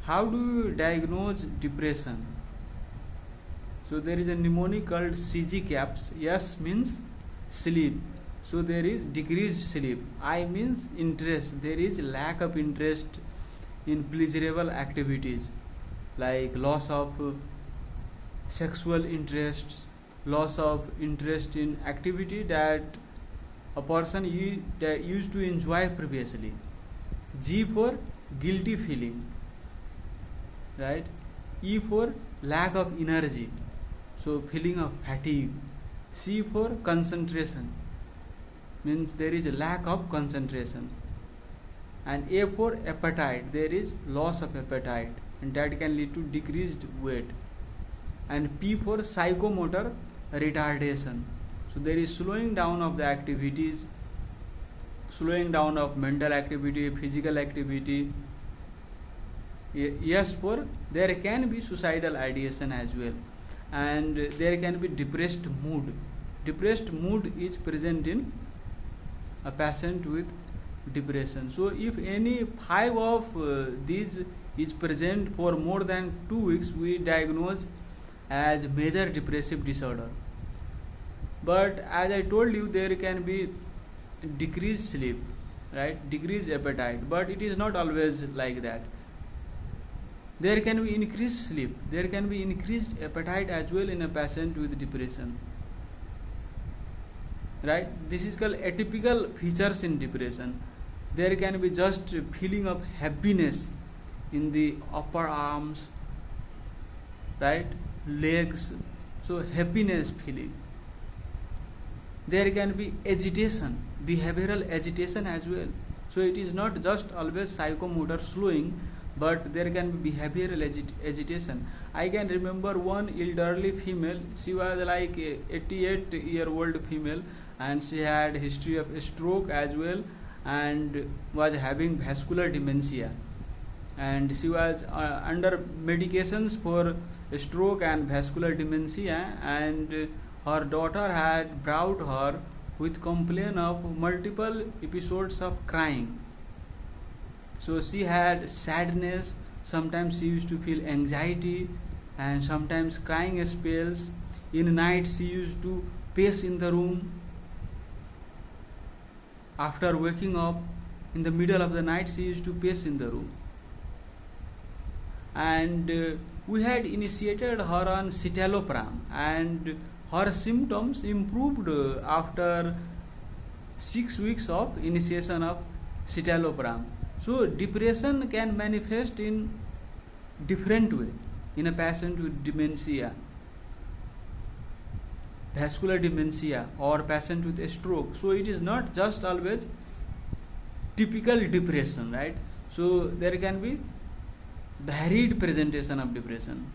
How do you diagnose depression? So there is a mnemonic called SIGECAPS. S means sleep, so there is decreased sleep. I means interest, there is lack of interest in pleasurable activities, like loss of sexual interests, loss of interest in activity that a person that used to enjoy previously. G for guilty feeling, right? E for lack of energy, so feeling of fatigue. C for concentration, means there is a lack of concentration. And A for appetite, there is loss of appetite, and that can lead to decreased weight. And P for psychomotor, retardation, so there is slowing down of the activities, slowing down of mental activity, physical activity. Yes for there can be suicidal ideation as well, and there can be depressed mood. Depressed mood is present in a patient with depression. So if any 5 of these is present for more than 2 weeks, we diagnose as major depressive disorder. But as I told you, there can be decreased sleep, right, decreased appetite, but it is not always like that. There can be increased sleep, there can be increased appetite as well in a patient with depression, right? This is called atypical features in depression. There can be just feeling of happiness in the upper arms, right, legs, so happiness feeling. There can be agitation, behavioral agitation as well. So it is not just always psychomotor slowing, but there can be behavioral agitation. I can remember one elderly female. She was like a 88-year-old female, and she had history of stroke as well, and was having vascular dementia, and she was under medications for stroke and vascular dementia, and her daughter had brought her with complaint of multiple episodes of crying. So she had sadness, sometimes she used to feel anxiety, and sometimes crying spells. In night she used to pace in the room. After waking up in the middle of the night, she used to pace in the room. And we had initiated her on citalopram, and her symptoms improved after 6 weeks of initiation of citalopram. So depression can manifest in different way in a patient with dementia, vascular dementia, or patient with a stroke. So it is not just always typical depression, right? So there can be varied presentation of depression.